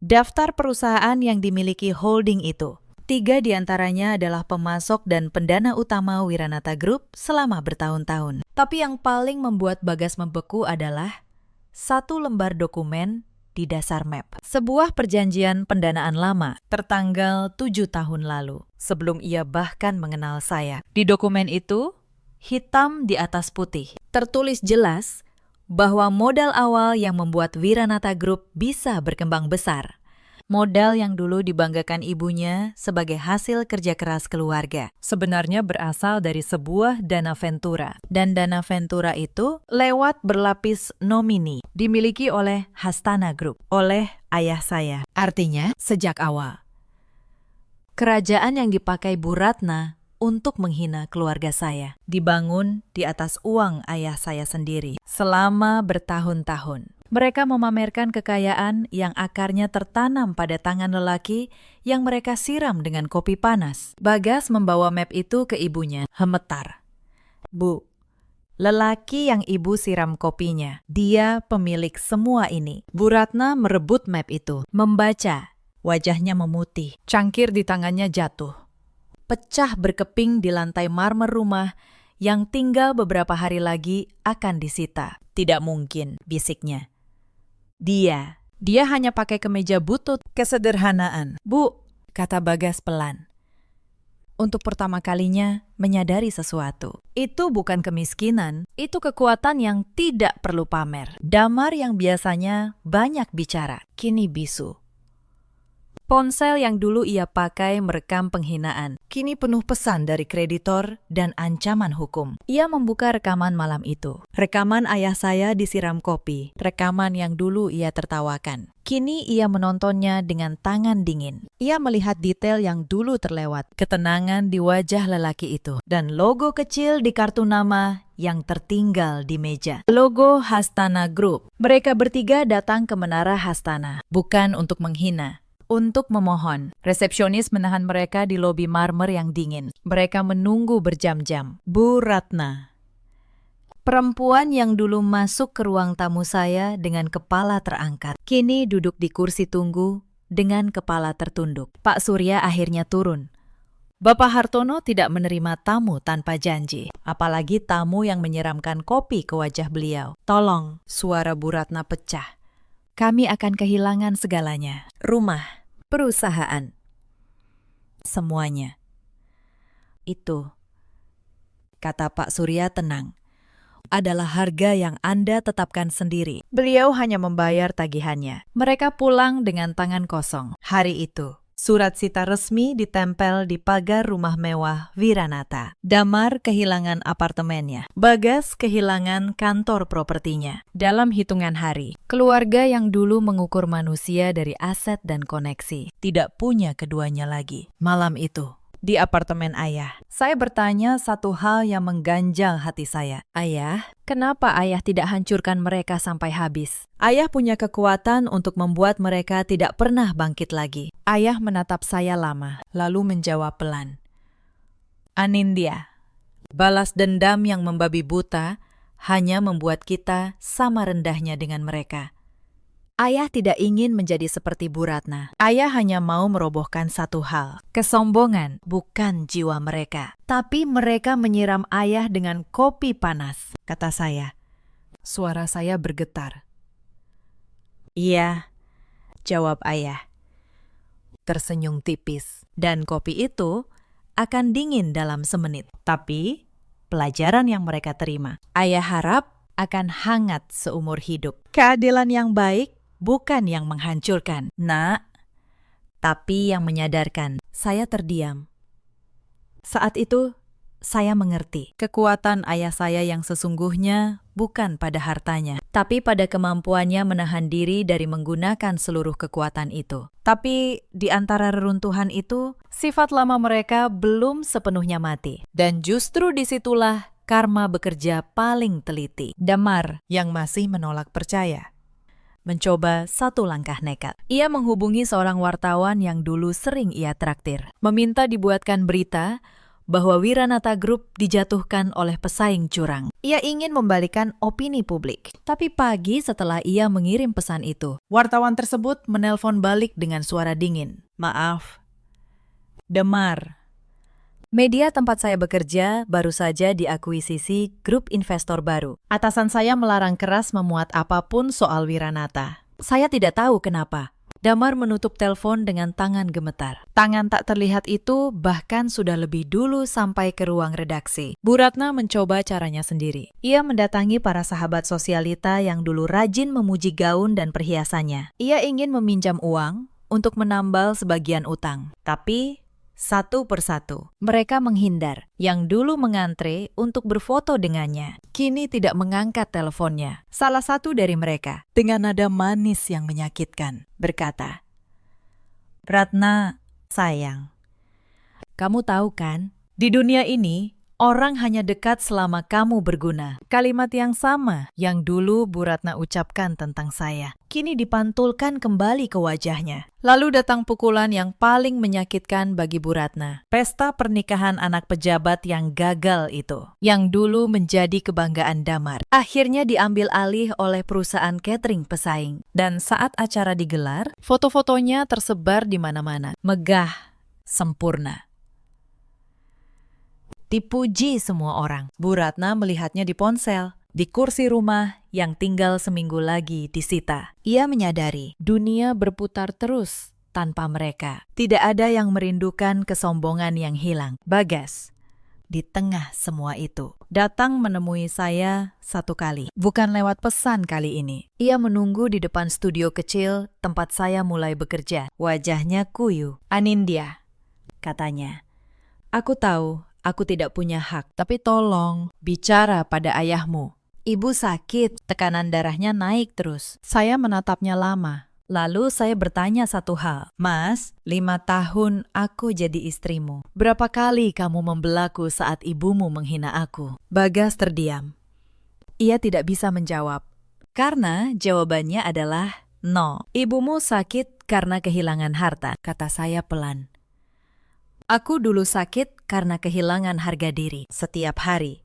Daftar perusahaan yang dimiliki holding itu. 3 diantaranya adalah pemasok dan pendana utama Wiranata Group selama bertahun-tahun. Tapi yang paling membuat Bagas membeku adalah satu lembar dokumen di dasar map. Sebuah perjanjian pendanaan lama, tertanggal 7 tahun lalu, sebelum ia bahkan mengenal saya. Di dokumen itu, hitam di atas putih, tertulis jelas bahwa modal awal yang membuat Wiranata Group bisa berkembang besar. Modal yang dulu dibanggakan ibunya sebagai hasil kerja keras keluarga sebenarnya berasal dari sebuah dana ventura. Dan dana ventura itu lewat berlapis nomini dimiliki oleh Hastana Group, oleh ayah saya. Artinya, sejak awal, kerajaan yang dipakai Bu Ratna untuk menghina keluarga saya dibangun di atas uang ayah saya sendiri selama bertahun-tahun. Mereka memamerkan kekayaan yang akarnya tertanam pada tangan lelaki yang mereka siram dengan kopi panas. Bagas membawa map itu ke ibunya, gemetar. "Bu, lelaki yang ibu siram kopinya, dia pemilik semua ini." Bu Ratna merebut map itu, membaca, wajahnya memutih, cangkir di tangannya jatuh. Pecah berkeping di lantai marmer rumah yang tinggal beberapa hari lagi akan disita. "Tidak mungkin," bisiknya. Dia hanya pakai kemeja butut, kesederhanaan." "Bu," kata Bagas pelan. Untuk pertama kalinya menyadari sesuatu. Itu bukan kemiskinan, itu kekuatan yang tidak perlu pamer. Damar yang biasanya banyak bicara, kini bisu. Ponsel yang dulu ia pakai merekam penghinaan, kini penuh pesan dari kreditor dan ancaman hukum. Ia membuka rekaman malam itu. Rekaman ayah saya disiram kopi, rekaman yang dulu ia tertawakan. Kini ia menontonnya dengan tangan dingin. Ia melihat detail yang dulu terlewat, ketenangan di wajah lelaki itu, dan logo kecil di kartu nama yang tertinggal di meja. Logo Hastana Group. Mereka bertiga datang ke Menara Hastana, bukan untuk menghina, untuk memohon. Resepsionis menahan mereka di lobi marmer yang dingin. Mereka menunggu berjam-jam. Bu Ratna, perempuan yang dulu masuk ke ruang tamu saya dengan kepala terangkat, kini duduk di kursi tunggu dengan kepala tertunduk. Pak Surya akhirnya turun. Bapak Hartono tidak menerima tamu tanpa janji, apalagi tamu yang menyiramkan kopi ke wajah beliau. Tolong, suara Bu Ratna pecah. Kami akan kehilangan segalanya. Rumah, perusahaan, semuanya. Itu, kata Pak Surya tenang, adalah harga yang Anda tetapkan sendiri. Beliau hanya membayar tagihannya. Mereka pulang dengan tangan kosong. Hari itu, surat sita resmi ditempel di pagar rumah mewah Wiranata. Damar kehilangan apartemennya. Bagas kehilangan kantor propertinya. Dalam hitungan hari, keluarga yang dulu mengukur manusia dari aset dan koneksi tidak punya keduanya lagi. Malam itu, di apartemen ayah, saya bertanya satu hal yang mengganjal hati saya. Ayah, kenapa ayah tidak hancurkan mereka sampai habis? Ayah punya kekuatan untuk membuat mereka tidak pernah bangkit lagi. Ayah menatap saya lama, lalu menjawab pelan. Anindya, balas dendam yang membabi buta hanya membuat kita sama rendahnya dengan mereka. Ayah tidak ingin menjadi seperti Bu Ratna. Ayah hanya mau merobohkan satu hal. Kesombongan bukan jiwa mereka. Tapi mereka menyiram ayah dengan kopi panas, kata saya. Suara saya bergetar. Iya, jawab ayah. Tersenyum tipis. Dan kopi itu akan dingin dalam semenit. Tapi pelajaran yang mereka terima, ayah harap akan hangat seumur hidup. Keadilan yang baik bukan yang menghancurkan, Nak, tapi yang menyadarkan. Saya terdiam. Saat itu, saya mengerti. Kekuatan ayah saya yang sesungguhnya bukan pada hartanya, tapi pada kemampuannya menahan diri dari menggunakan seluruh kekuatan itu. Tapi di antara reruntuhan itu, sifat lama mereka belum sepenuhnya mati. Dan justru disitulah karma bekerja paling teliti. Damar yang masih menolak percaya mencoba satu langkah nekat. Ia menghubungi seorang wartawan yang dulu sering ia traktir, meminta dibuatkan berita bahwa Wiranata Group dijatuhkan oleh pesaing curang. Ia ingin membalikan opini publik. Tapi pagi setelah ia mengirim pesan itu, wartawan tersebut menelpon balik dengan suara dingin. Maaf, Damar. Media tempat saya bekerja baru saja diakuisisi grup investor baru. Atasan saya melarang keras memuat apapun soal Wiranata. Saya tidak tahu kenapa. Damar menutup telepon dengan tangan gemetar. Tangan tak terlihat itu bahkan sudah lebih dulu sampai ke ruang redaksi. Bu Ratna mencoba caranya sendiri. Ia mendatangi para sahabat sosialita yang dulu rajin memuji gaun dan perhiasannya. Ia ingin meminjam uang untuk menambal sebagian utang. Tapi satu persatu, mereka menghindar. Yang dulu mengantre untuk berfoto dengannya, kini tidak mengangkat teleponnya. Salah satu dari mereka, dengan nada manis yang menyakitkan, berkata, Ratna, sayang, kamu tahu kan, di dunia ini, orang hanya dekat selama kamu berguna. Kalimat yang sama yang dulu Bu Ratna ucapkan tentang saya, kini dipantulkan kembali ke wajahnya. Lalu datang pukulan yang paling menyakitkan bagi Bu Ratna. Pesta pernikahan anak pejabat yang gagal itu, yang dulu menjadi kebanggaan Damar, akhirnya diambil alih oleh perusahaan catering pesaing. Dan saat acara digelar, foto-fotonya tersebar di mana-mana. Megah, sempurna. Dipuji semua orang. Bu Ratna melihatnya di ponsel, di kursi rumah yang tinggal seminggu lagi disita. Ia menyadari dunia berputar terus tanpa mereka. Tidak ada yang merindukan kesombongan yang hilang. Bagas, di tengah semua itu. Datang menemui saya satu kali, bukan lewat pesan kali ini. Ia menunggu di depan studio kecil tempat saya mulai bekerja. Wajahnya kuyu. "Anindya," katanya. "Aku tahu aku tidak punya hak, tapi tolong bicara pada ayahmu. Ibu sakit, tekanan darahnya naik terus." Saya menatapnya lama. Lalu saya bertanya satu hal. "Mas, 5 tahun aku jadi istrimu. Berapa kali kamu membelaku saat ibumu menghina aku?" Bagas terdiam. Ia tidak bisa menjawab. Karena jawabannya adalah no. "Ibumu sakit karena kehilangan harta," kata saya pelan. "Aku dulu sakit karena kehilangan harga diri setiap hari.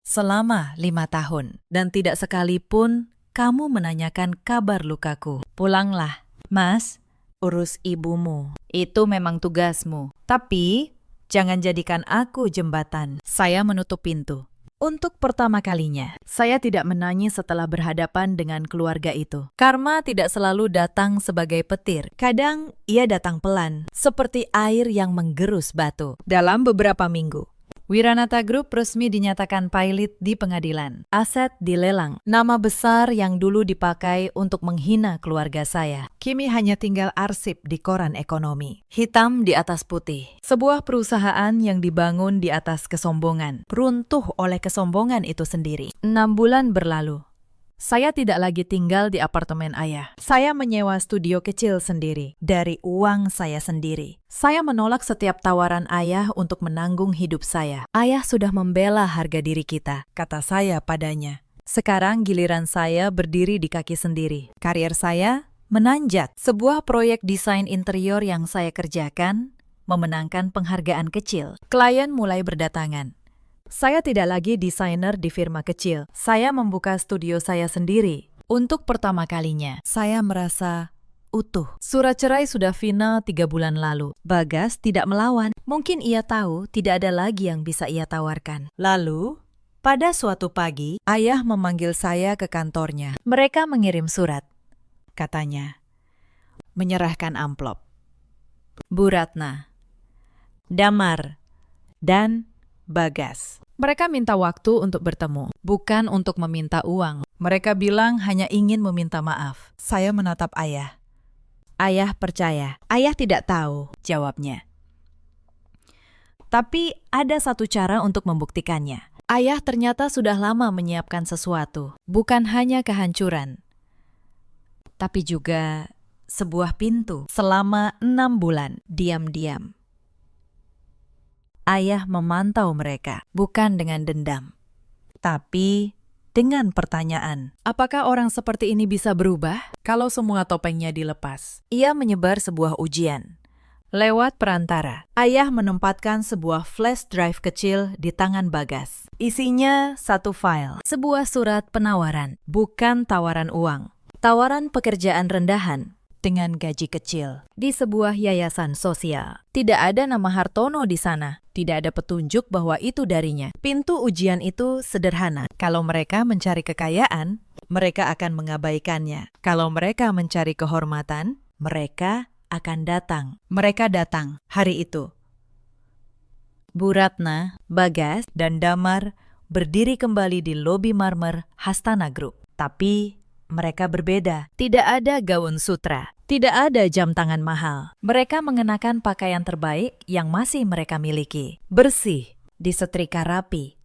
Selama 5 tahun. Dan tidak sekalipun kamu menanyakan kabar lukaku. Pulanglah, Mas, urus ibumu. Itu memang tugasmu. Tapi, jangan jadikan aku jembatan." Saya menutup pintu. Untuk pertama kalinya, saya tidak menangis setelah berhadapan dengan keluarga itu. Karma tidak selalu datang sebagai petir. Kadang ia datang pelan, seperti air yang menggerus batu. Dalam beberapa minggu, Wiranata Group resmi dinyatakan pailit di pengadilan. Aset dilelang. Nama besar yang dulu dipakai untuk menghina keluarga saya kini hanya tinggal arsip di koran ekonomi. Hitam di atas putih. Sebuah perusahaan yang dibangun di atas kesombongan, runtuh oleh kesombongan itu sendiri. 6 bulan berlalu. Saya tidak lagi tinggal di apartemen ayah. Saya menyewa studio kecil sendiri, dari uang saya sendiri. Saya menolak setiap tawaran ayah untuk menanggung hidup saya. "Ayah sudah membela harga diri kita," kata saya padanya. "Sekarang giliran saya berdiri di kaki sendiri. Karier saya menanjak." Sebuah proyek desain interior yang saya kerjakan memenangkan penghargaan kecil. Klien mulai berdatangan. Saya tidak lagi desainer di firma kecil. Saya membuka studio saya sendiri. Untuk pertama kalinya, saya merasa utuh. Surat cerai sudah final 3 bulan lalu. Bagas tidak melawan. Mungkin ia tahu tidak ada lagi yang bisa ia tawarkan. Lalu, pada suatu pagi, ayah memanggil saya ke kantornya. Mereka mengirim surat, katanya. Menyerahkan amplop. Bu Ratna, Damar, dan Bagas. Mereka minta waktu untuk bertemu, bukan untuk meminta uang. Mereka bilang hanya ingin meminta maaf. Saya menatap ayah. Ayah percaya. Ayah tidak tahu, jawabnya. Tapi ada satu cara untuk membuktikannya. Ayah ternyata sudah lama menyiapkan sesuatu, bukan hanya kehancuran, tapi juga sebuah pintu. Selama 6 bulan, diam-diam. Ayah memantau mereka, bukan dengan dendam, tapi dengan pertanyaan. Apakah orang seperti ini bisa berubah kalau semua topengnya dilepas? Ia menyebar sebuah ujian. Lewat perantara, ayah menempatkan sebuah flash drive kecil di tangan Bagas. Isinya satu file, sebuah surat penawaran, bukan tawaran uang. Tawaran pekerjaan rendahan dengan gaji kecil di sebuah yayasan sosial. Tidak ada nama Hartono di sana. Tidak ada petunjuk bahwa itu darinya. Pintu ujian itu sederhana. Kalau mereka mencari kekayaan, mereka akan mengabaikannya. Kalau mereka mencari kehormatan, mereka akan datang. Mereka datang hari itu. Bu Ratna, Bagas, dan Damar berdiri kembali di lobi marmer Hastana Group. Tapi mereka berbeda. Tidak ada gaun sutra. Tidak ada jam tangan mahal. Mereka mengenakan pakaian terbaik yang masih mereka miliki. Bersih, disetrika rapi.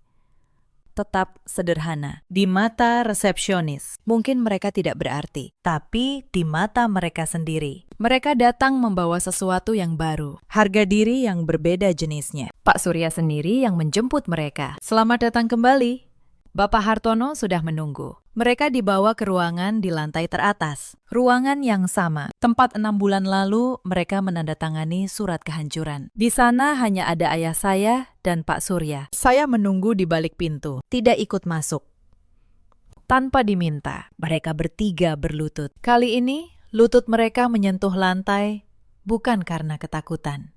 Tetap sederhana. Di mata resepsionis, mungkin mereka tidak berarti. Tapi di mata mereka sendiri, mereka datang membawa sesuatu yang baru. Harga diri yang berbeda jenisnya. Pak Surya sendiri yang menjemput mereka. Selamat datang kembali. Bapak Hartono sudah menunggu. Mereka dibawa ke ruangan di lantai teratas. Ruangan yang sama. Tempat 6 bulan lalu mereka menandatangani surat kehancuran. Di sana hanya ada ayah saya dan Pak Surya. Saya menunggu di balik pintu. Tidak ikut masuk. Tanpa diminta, mereka bertiga berlutut. Kali ini, lutut mereka menyentuh lantai bukan karena ketakutan,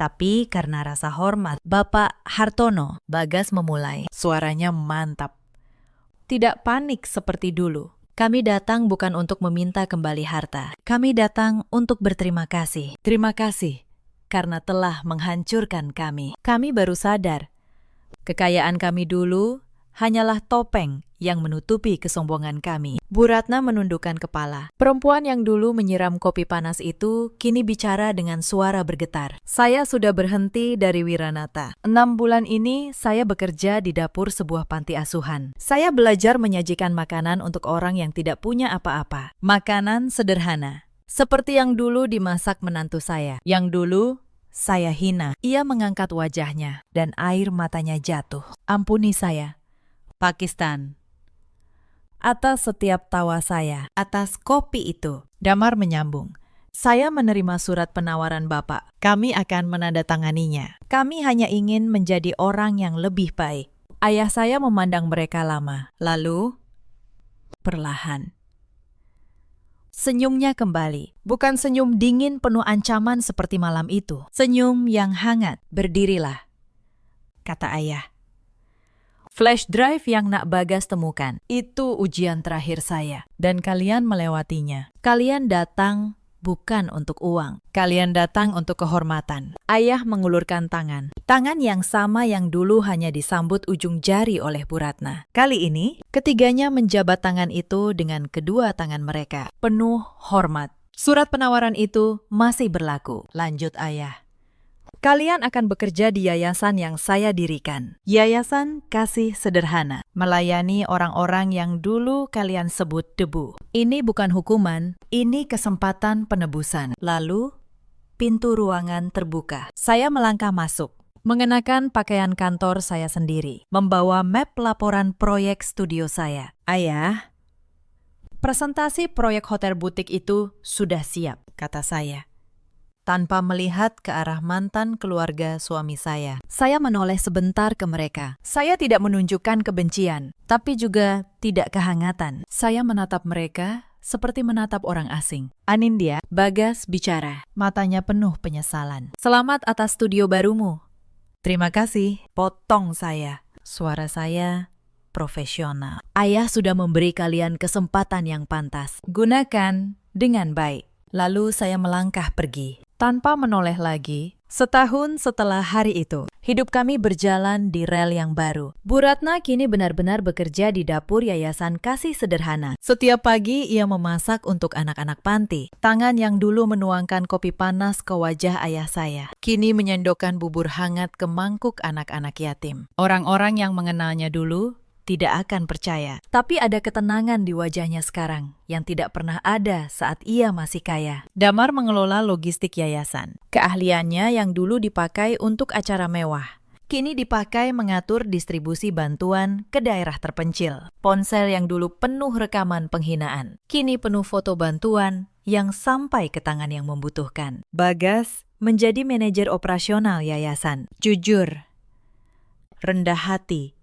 tapi karena rasa hormat. Bapak Hartono, Bagas memulai. Suaranya mantap. Tidak panik seperti dulu. Kami datang bukan untuk meminta kembali harta. Kami datang untuk berterima kasih. Terima kasih karena telah menghancurkan kami. Kami baru sadar, kekayaan kami dulu hanyalah topeng yang menutupi kesombongan kami. Bu Ratna menundukkan kepala. Perempuan yang dulu menyiram kopi panas itu kini bicara dengan suara bergetar. Saya sudah berhenti dari Wiranata. 6 bulan ini saya bekerja di dapur sebuah panti asuhan. Saya belajar menyajikan makanan untuk orang yang tidak punya apa-apa. Makanan sederhana, seperti yang dulu dimasak menantu saya. Yang dulu saya hina. Ia mengangkat wajahnya dan air matanya jatuh. Ampuni saya, Pakistan, atas setiap tawa saya, atas kopi itu. Damar menyambung, saya menerima surat penawaran Bapak. Kami akan menandatanganinya. Kami hanya ingin menjadi orang yang lebih baik. Ayah saya memandang mereka lama, lalu perlahan senyumnya kembali. Bukan senyum dingin penuh ancaman seperti malam itu. Senyum yang hangat. Berdirilah, kata ayah. Flash drive yang nak Bagas temukan, itu ujian terakhir saya. Dan kalian melewatinya. Kalian datang bukan untuk uang. Kalian datang untuk kehormatan. Ayah mengulurkan tangan. Tangan yang sama yang dulu hanya disambut ujung jari oleh Bu Ratna. Kali ini, ketiganya menjabat tangan itu dengan kedua tangan mereka. Penuh hormat. Surat penawaran itu masih berlaku. Lanjut ayah. Kalian akan bekerja di yayasan yang saya dirikan. Yayasan Kasih Sederhana. Melayani orang-orang yang dulu kalian sebut debu. Ini bukan hukuman, ini kesempatan penebusan. Lalu, pintu ruangan terbuka. Saya melangkah masuk, mengenakan pakaian kantor saya sendiri, membawa map laporan proyek studio saya. Ayah, presentasi proyek hotel butik itu sudah siap, kata saya. Tanpa melihat ke arah mantan keluarga suami saya. Saya menoleh sebentar ke mereka. Saya tidak menunjukkan kebencian, tapi juga tidak kehangatan. Saya menatap mereka seperti menatap orang asing. Anindya, Bagas bicara. Matanya penuh penyesalan. Selamat atas studio barumu. Terima kasih. Potong saya. Suara saya profesional. Ayah sudah memberi kalian kesempatan yang pantas. Gunakan dengan baik. Lalu saya melangkah pergi. Tanpa menoleh lagi, setahun setelah hari itu, hidup kami berjalan di rel yang baru. Bu Ratna kini benar-benar bekerja di dapur Yayasan Kasih Sederhana. Setiap pagi ia memasak untuk anak-anak panti. Tangan yang dulu menuangkan kopi panas ke wajah ayah saya, kini menyendokkan bubur hangat ke mangkuk anak-anak yatim. Orang-orang yang mengenalnya dulu tidak akan percaya. Tapi ada ketenangan di wajahnya sekarang yang tidak pernah ada saat ia masih kaya. Damar mengelola logistik yayasan. Keahliannya yang dulu dipakai untuk acara mewah, kini dipakai mengatur distribusi bantuan ke daerah terpencil. Ponsel yang dulu penuh rekaman penghinaan, kini penuh foto bantuan yang sampai ke tangan yang membutuhkan. Bagas menjadi manajer operasional yayasan. Jujur, rendah hati,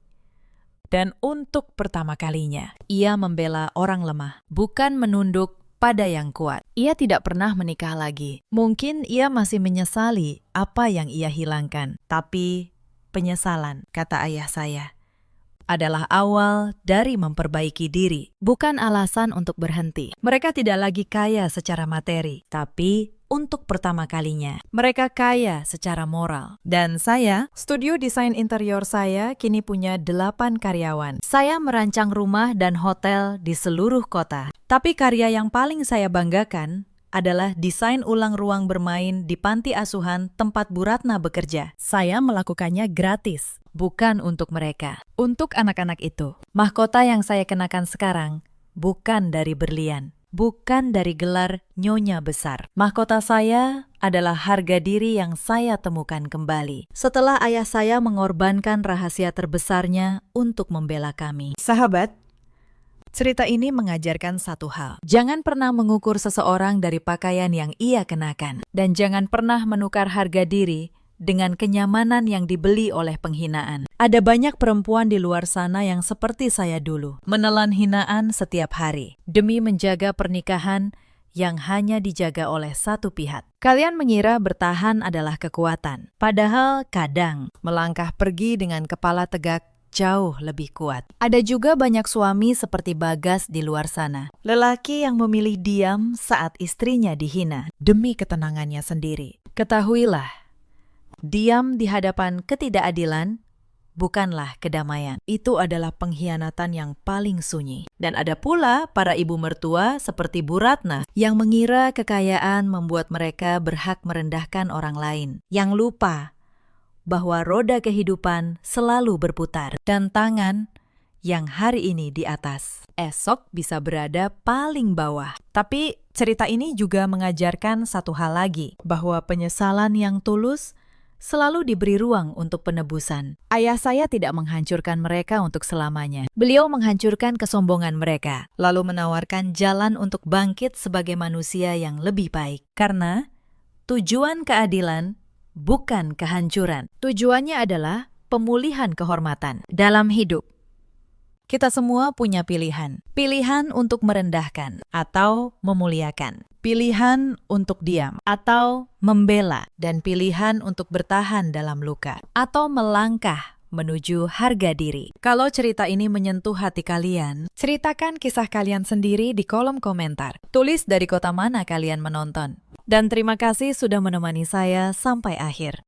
dan untuk pertama kalinya, ia membela orang lemah, bukan menunduk pada yang kuat. Ia tidak pernah menikah lagi. Mungkin ia masih menyesali apa yang ia hilangkan. Tapi penyesalan, kata ayah saya, adalah awal dari memperbaiki diri, bukan alasan untuk berhenti. Mereka tidak lagi kaya secara materi, tapi untuk pertama kalinya, mereka kaya secara moral. Dan saya, studio desain interior saya kini punya 8 karyawan. Saya merancang rumah dan hotel di seluruh kota. Tapi karya yang paling saya banggakan adalah desain ulang ruang bermain di panti asuhan tempat Bu Ratna bekerja. Saya melakukannya gratis, bukan untuk mereka. Untuk anak-anak itu, mahkota yang saya kenakan sekarang bukan dari berlian, bukan dari gelar nyonya besar. Mahkota saya adalah harga diri yang saya temukan kembali setelah ayah saya mengorbankan rahasia terbesarnya untuk membela kami. Sahabat, cerita ini mengajarkan satu hal. Jangan pernah mengukur seseorang dari pakaian yang ia kenakan. Dan jangan pernah menukar harga diri dengan kenyamanan yang dibeli oleh penghinaan. Ada banyak perempuan di luar sana yang seperti saya dulu, menelan hinaan setiap hari, demi menjaga pernikahan yang hanya dijaga oleh satu pihak. Kalian mengira bertahan adalah kekuatan, padahal kadang melangkah pergi dengan kepala tegak jauh lebih kuat. Ada juga banyak suami seperti Bagas di luar sana. Lelaki yang memilih diam saat istrinya dihina demi ketenangannya sendiri. Ketahuilah, diam di hadapan ketidakadilan bukanlah kedamaian. Itu adalah pengkhianatan yang paling sunyi. Dan ada pula para ibu mertua seperti Bu Ratna yang mengira kekayaan membuat mereka berhak merendahkan orang lain, yang lupa bahwa roda kehidupan selalu berputar dan tangan yang hari ini di atas, esok bisa berada paling bawah. Tapi cerita ini juga mengajarkan satu hal lagi, bahwa penyesalan yang tulus selalu diberi ruang untuk penebusan. Ayah saya tidak menghancurkan mereka untuk selamanya. Beliau menghancurkan kesombongan mereka, lalu menawarkan jalan untuk bangkit sebagai manusia yang lebih baik. Karena tujuan keadilan bukan kehancuran. Tujuannya adalah pemulihan kehormatan dalam hidup. Kita semua punya pilihan. Pilihan untuk merendahkan atau memuliakan. Pilihan untuk diam atau membela. Dan pilihan untuk bertahan dalam luka atau melangkah menuju harga diri. Kalau cerita ini menyentuh hati kalian, ceritakan kisah kalian sendiri di kolom komentar. Tulis dari kota mana kalian menonton. Dan terima kasih sudah menemani saya sampai akhir.